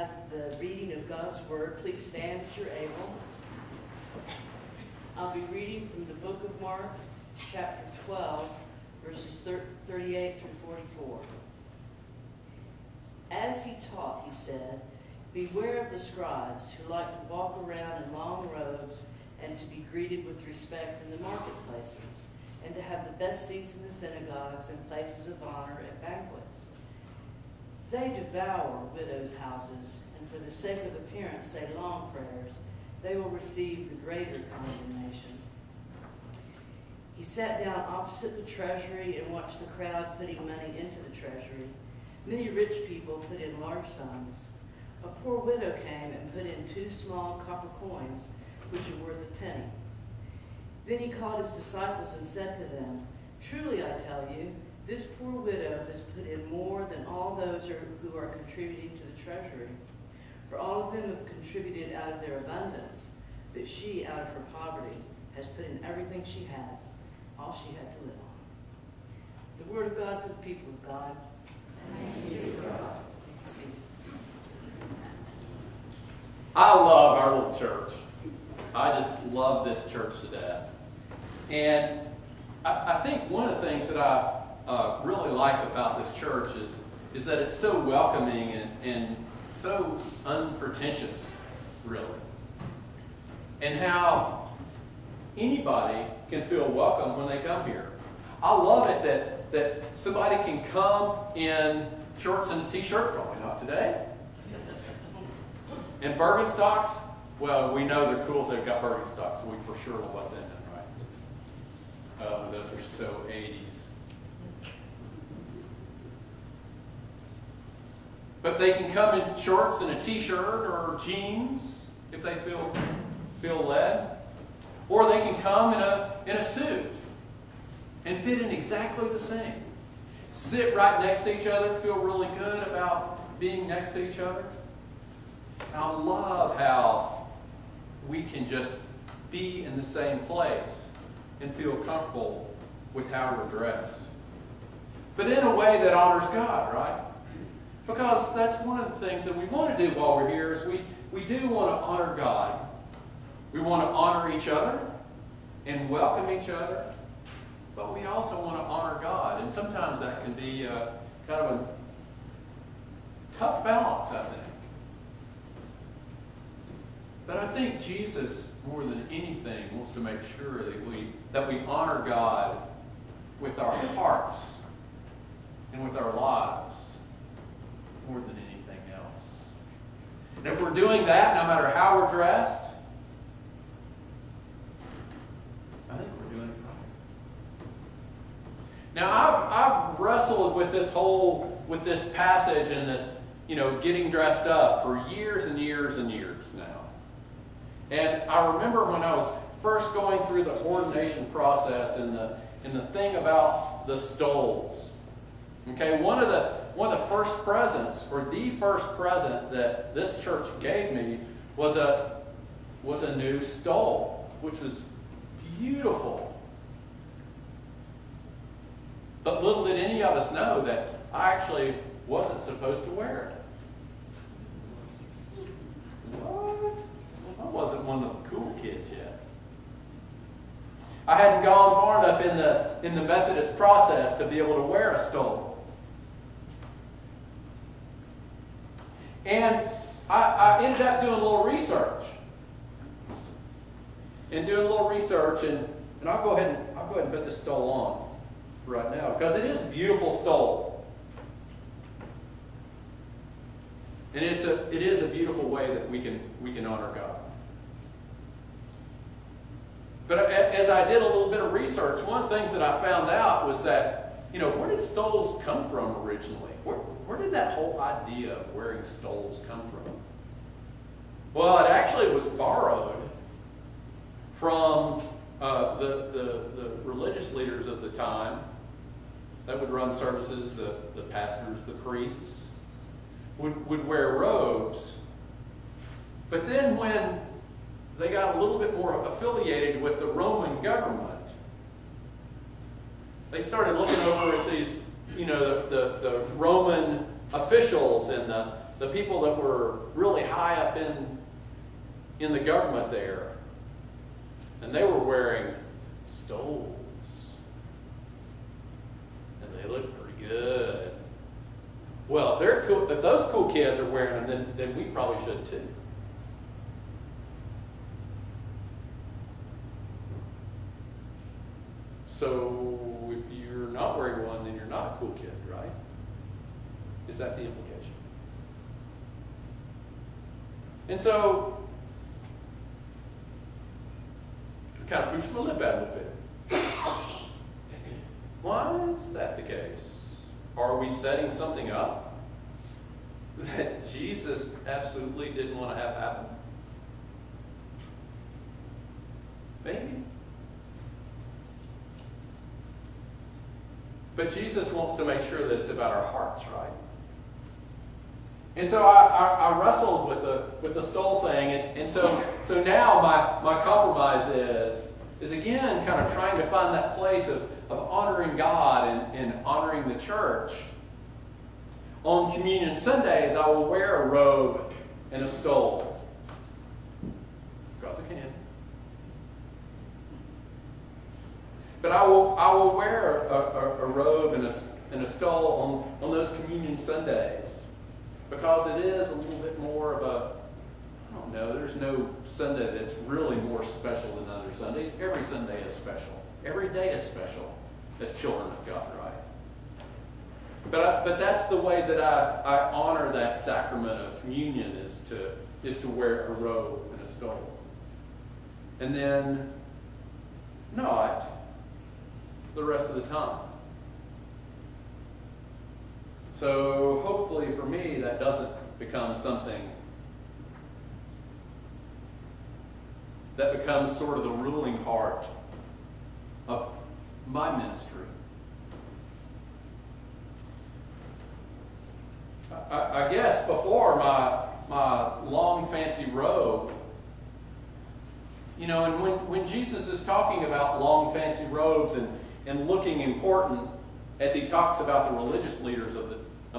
have the reading of God's Word, please stand as you're able. I'll be reading from the book of Mark, chapter 12, verses 38 through 44. As he taught, he said, "Beware of the scribes who like to walk around in long robes and to be greeted with respect in the marketplaces, and to have the best seats in the synagogues and places of honor at banquets. They devour widows' houses, and for the sake of appearance say long prayers. They will receive the greater condemnation." He sat down opposite the treasury and watched the crowd putting money into the treasury. Many rich people put in large sums. A poor widow came and put in 2 small copper coins, which are worth a penny. Then he called his disciples and said to them, "Truly I tell you, this poor widow has put in more than all those who are contributing to the treasury. For all of them have contributed out of their abundance, but she, out of her poverty, has put in everything she had, all she had to live on." The word of God for the people of God. Thanks be to God. I love our little church. I just love this church to death. And I think one of the things that I really like about this church is that it's so welcoming and so unpretentious, really. And how anybody can feel welcome when they come here. I love it that somebody can come in shorts and a t-shirt, probably not today. And Birkenstocks, well, we know they're cool if they've got Birkenstocks, so we for sure will let them in, right? Oh, those are so 80s. But they can come in shorts and a t-shirt or jeans if they feel led. Or they can come in a suit and fit in exactly the same. Sit right next to each other, feel really good about being next to each other. I love how we can just be in the same place and feel comfortable with how we're dressed. But in a way that honors God, right? Because that's one of the things that we want to do while we're here is we do want to honor God. We want to honor each other and welcome each other. But we also want to honor God. And sometimes that can be kind of a tough balance, I think. But I think Jesus, more than anything, wants to make sure that we honor God with our hearts and with our lives more than anything else. And if we're doing that, no matter how we're dressed, I think we're doing it right. Now, I've wrestled with this passage and this, getting dressed up for years and years and years now. And I remember when I was first going through the ordination process and the thing about the stoles. Okay, one of the first presents, or the first present that this church gave me was a new stole, which was beautiful. But little did any of us know that I actually wasn't supposed to wear it. What? I wasn't one of the cool kids yet. I hadn't gone far enough in the Methodist process to be able to wear a stole. And I ended up doing a little research. And I'll go ahead and put this stole on right now because it is a beautiful stole. And it is a beautiful way that we can honor God. But as I did a little bit of research, one of the things that I found out was that, where did stoles come from originally? Where did that whole idea of wearing stoles come from? Well, it actually was borrowed from the religious leaders of the time that would run services, the pastors, the priests, would wear robes. But then when they got a little bit more affiliated with the Roman government, they started looking over at these, the Roman officials and the people that were really high up in the government there. And they were wearing stoles. And they looked pretty good. Well, if they're cool, if those cool kids are wearing them, then we probably should too. So if you're not wearing one, then you're not a cool kid, right? Is that the implication? And so, I kind of pushed my lip out a little bit. Why is that the case? Are we setting something up that Jesus absolutely didn't want to have happen? Maybe. But Jesus wants to make sure that it's about our hearts, right? And so I wrestled with the stole thing, and so now my compromise is again kind of trying to find that place of honoring God and honoring the church. On Communion Sundays, I will wear a robe and a stole. Because I can. But I will wear a robe and a stole on those Communion Sundays. Because it is a little bit more of a, I don't know, there's no Sunday that's really more special than other Sundays. Every Sunday is special. Every day is special as children of God, right? But that's the way that I honor that sacrament of communion is to wear a robe and a stole. And then not the rest of the time. So hopefully for me that doesn't become something that becomes sort of the ruling part of my ministry. I guess before my long fancy robe, you know, and when Jesus is talking about long fancy robes and looking important, as he talks about the religious leaders of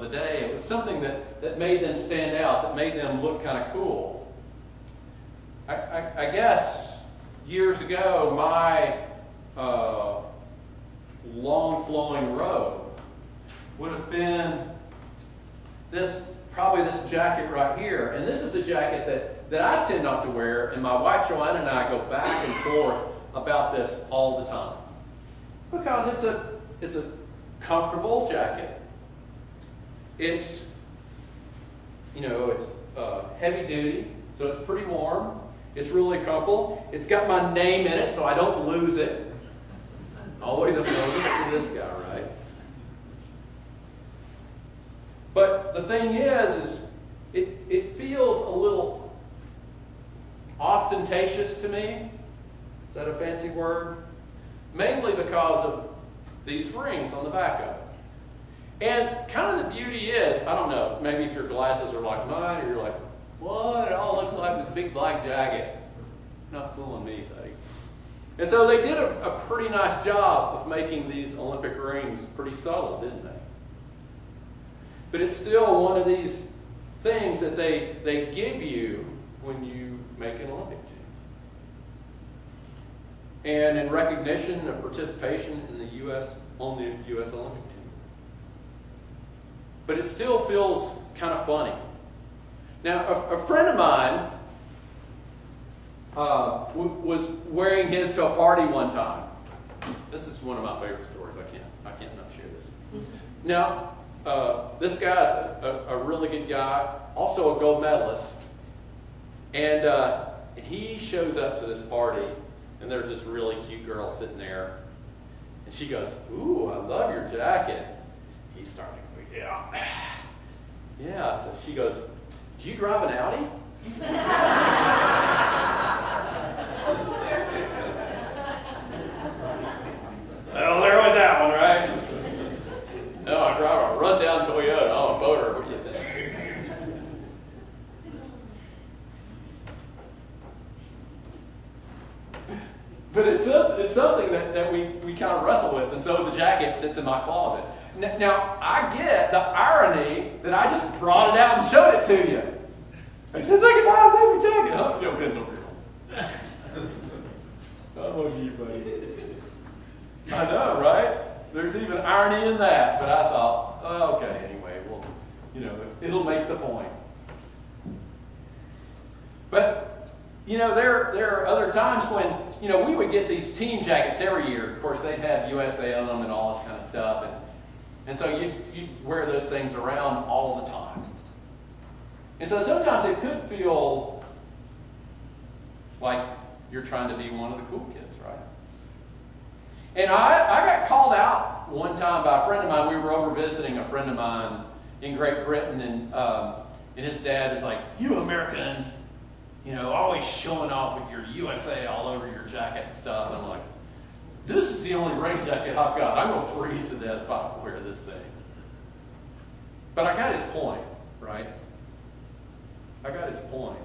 the day, it was something that made them stand out, that made them look kind of cool. I guess years ago, my long flowing robe would have been probably this jacket right here. And this is a jacket that I tend not to wear, and my wife Joanna and I go back and forth about this all the time. Because it's a comfortable jacket. It's, you know, it's heavy duty, so it's pretty warm. It's really comfortable. It's got my name in it, so I don't lose it. Always a bonus for this guy, right? But the thing is it feels a little ostentatious to me. Is that a fancy word? Mainly because of these rings on the back of it. And kind of the beauty is, I don't know, maybe if your glasses are like mine, or you're like, what? It all looks like this big black jacket. Not fooling me, buddy. And so they did a pretty nice job of making these Olympic rings pretty subtle, didn't they? But it's still one of these things that they give you when you make an Olympic team. And in recognition of participation in the U.S. Olympic team. But it still feels kind of funny. Now, a friend of mine was wearing his to a party one time. This is one of my favorite stories. I can't not share this. Now, this guy's a really good guy, also a gold medalist. And he shows up to this party, and there's this really cute girl sitting there. And she goes, "Ooh, I love your jacket." He's starting to go, "Yeah." Yeah, so she goes, "Do you drive an Audi?" Well, there was that one, right? No, I drive a rundown Toyota. I'm a boater. What do you think? But it's something that we kind of wrestle with. And so the jacket sits in my closet. Now, I get the irony that I just brought it out and showed it to you. I said, look at that, let me check it. Oh, your pen's over here. I love you, buddy. I know, right? There's even irony in that. But I thought, oh, okay, anyway, well, it'll make the point. But, there are other times when, we would get these team jackets every year. Of course, they'd have USA on them and all this kind of stuff. And so you'd wear those things around all the time. And so sometimes it could feel like you're trying to be one of the cool kids, right? And I got called out one time by a friend of mine. We were over visiting a friend of mine in Great Britain, and his dad is like, you Americans, always showing off with your USA all over your jacket and stuff. And I'm like, this is the only rain jacket I've got. I'm going to freeze to death if I wear this thing. But I got his point, right? I got his point.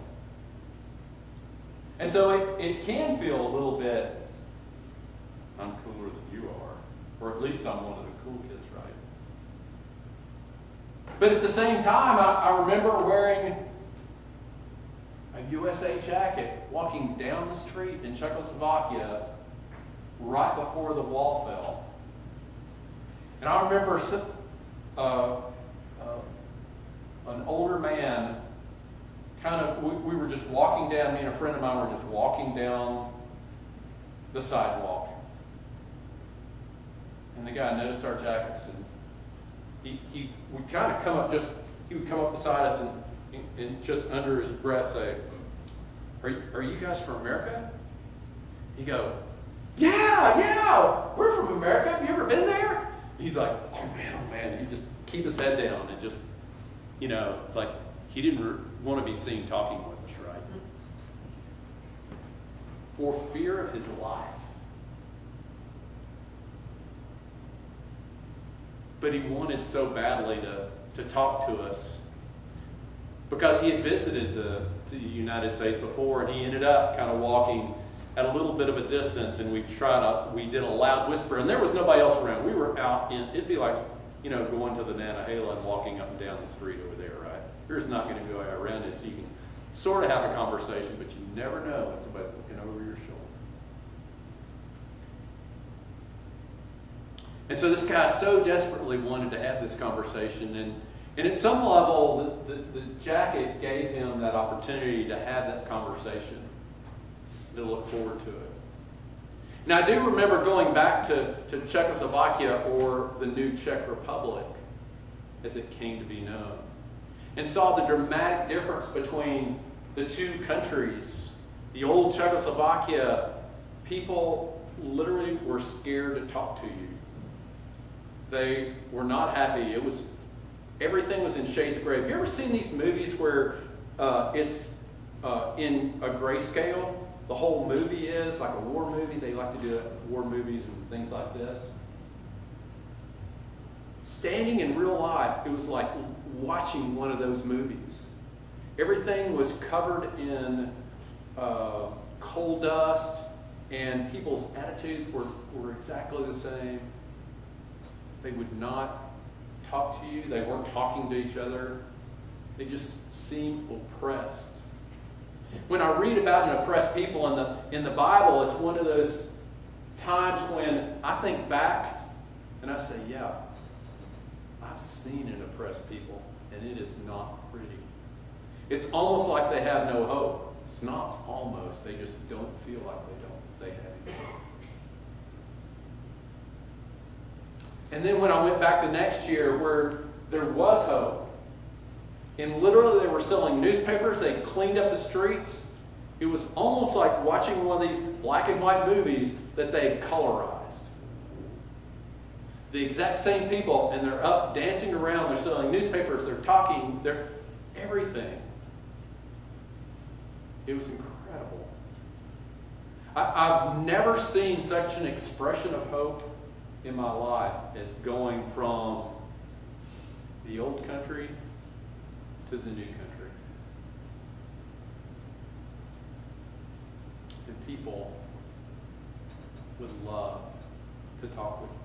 And so it can feel a little bit, I'm cooler than you are. Or at least I'm one of the cool kids, right? But at the same time, I remember wearing a USA jacket walking down the street in Czechoslovakia right before the wall fell. And I remember an older man, we were just walking down, me and a friend of mine were just walking down the sidewalk. And the guy noticed our jackets, and he would kind of come up he would come up beside us and just under his breath say, are you guys from America? He'd go, yeah, we're from America. Have you ever been there? He's like, oh man. He'd just keep his head down and just, it's like he didn't want to be seen talking with us, right? For fear of his life. But he wanted so badly to talk to us because he had visited the United States before, and he ended up kind of walking at a little bit of a distance, and we did a loud whisper, and there was nobody else around. We were out it'd be like, going to the Nantahala and walking up and down the street over there, right? You're just not going to go around it, so you can sort of have a conversation, but you never know when somebody's looking over your shoulder. And so this guy so desperately wanted to have this conversation, and at some level, the jacket gave him that opportunity to have that conversation, to look forward to it. Now, I do remember going back to Czechoslovakia, or the new Czech Republic, as it came to be known, and saw the dramatic difference between the two countries. The old Czechoslovakia, people literally were scared to talk to you. They were not happy. Everything was in shades of gray. Have you ever seen these movies where it's in a grayscale? The whole movie is like a war movie. They like to do that with war movies and things like this. Standing in real life, it was like watching one of those movies. Everything was covered in coal dust, and people's attitudes were exactly the same. They would not talk to you. They weren't talking to each other. They just seemed oppressed. When I read about an oppressed people in the Bible, it's one of those times when I think back and I say, yeah, I've seen an oppressed people, and it is not pretty. It's almost like they have no hope. It's not almost. They just don't feel like they have any hope. And then when I went back the next year, where there was hope, and literally they were selling newspapers, they cleaned up the streets. It was almost like watching one of these black and white movies that they colorized. The exact same people, and they're up dancing around, they're selling newspapers, they're talking, they're everything. It was incredible. I've never seen such an expression of hope in my life as going from the old country to the new country. And people would love to talk with you.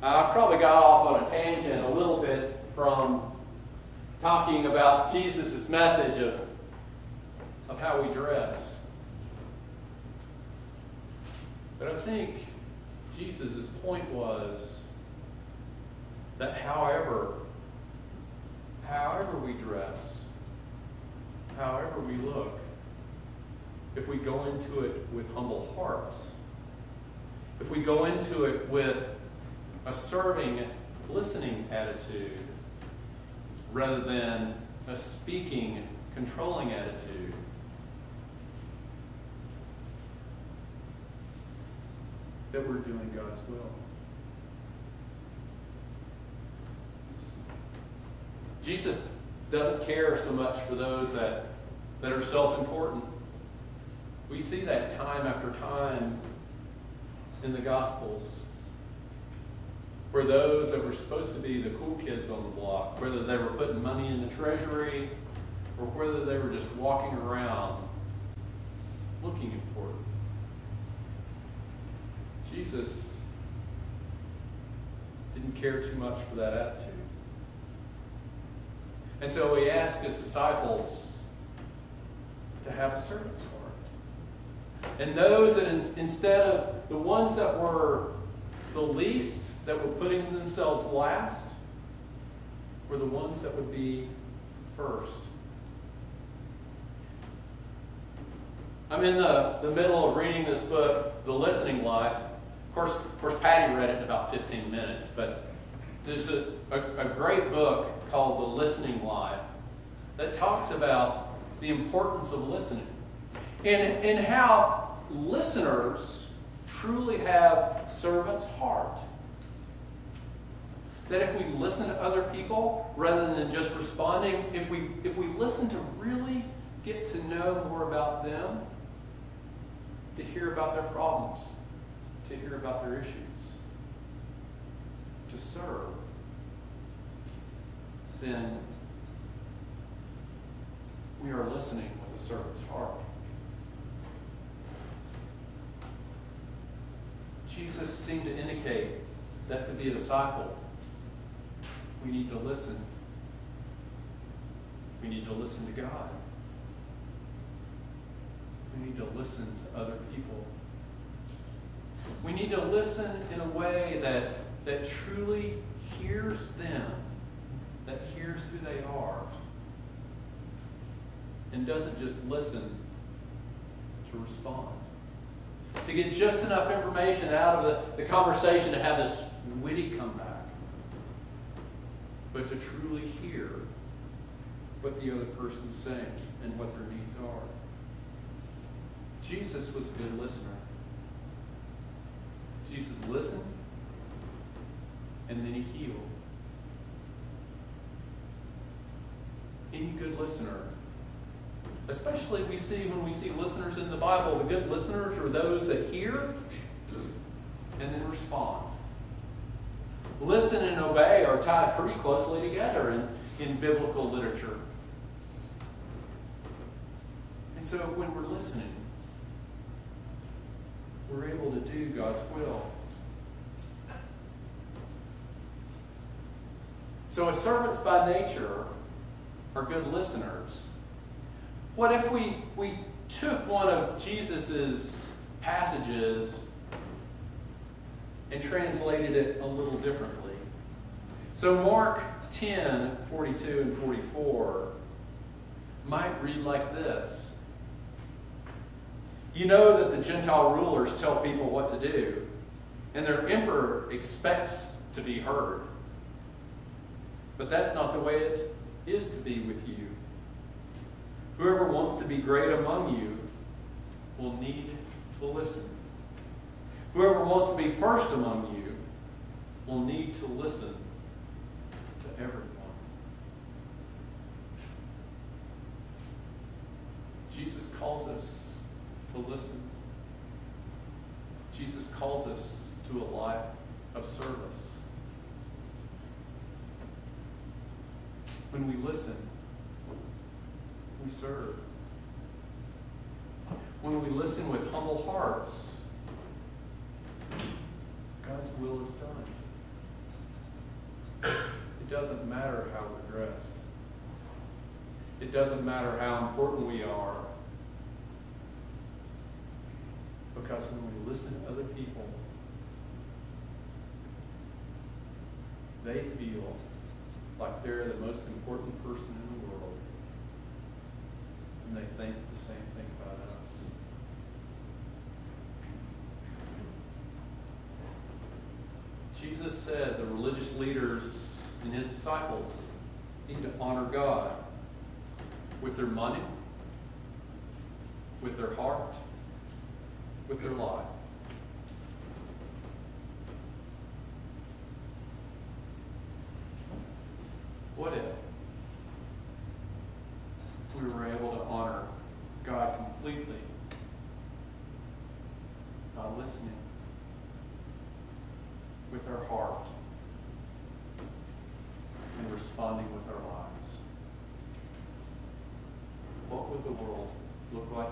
I probably got off on a tangent a little bit from talking about Jesus' message of how we dress. But I think Jesus' point was that however we dress, however we look, if we go into it with humble hearts, if we go into it with a serving, listening attitude, rather than a speaking, controlling attitude, that we're doing God's will. Jesus doesn't care so much for those that are self-important. We see that time after time in the Gospels, where those that were supposed to be the cool kids on the block, whether they were putting money in the treasury or whether they were just walking around looking important, Jesus didn't care too much for that attitude. And so he asked his disciples to have a servant's heart. And those that instead of the ones that were the least, that were putting themselves last, were the ones that would be first. I'm in the middle of reading this book, The Listening Life. Of course, Patty read it in about 15 minutes, but there's a great book called The Listening Life that talks about the importance of listening and how listeners truly have servant's heart. That if we listen to other people rather than just responding, if we listen to really get to know more about them, to hear about their problems, to hear about their issues, to serve, then we are listening with a servant's heart. Jesus seemed to indicate that to be a disciple, we need to listen. We need to listen to God. We need to listen to other people. We need to listen in a way that truly hears them, that hears who they are, and doesn't just listen to respond. To get just enough information out of the conversation to have this witty comeback, but to truly hear what the other person's saying and what their needs are. Jesus was a good listener. Jesus listened, and then he healed. Any good listener, especially when we see listeners in the Bible, the good listeners are those that hear and then respond. Listen and obey are tied pretty closely together in biblical literature. And so when we're listening, we're able to do God's will. So if servants by nature are good listeners, what if we took one of Jesus' passages and translated it a little differently? So Mark 10, 42 and 44 might read like this. You know that the Gentile rulers tell people what to do, and their emperor expects to be heard. But that's not the way it is to be with you. Whoever wants to be great among you will need to listen. Whoever wants to be first among you will need to listen to everyone. Jesus calls us to listen. Jesus calls us to a life of service. When we listen, we serve. When we listen with humble hearts, God's will is done. It doesn't matter how we're dressed. It doesn't matter how important we are. Because when we listen to other people, they feel like they're the most important person in the world. And they think the same thing about us. Jesus said the religious leaders and his disciples need to honor God with their money, with their heart, with their life. What if we were able to honor God completely by listening with our heart and responding with our lives? What would the world look like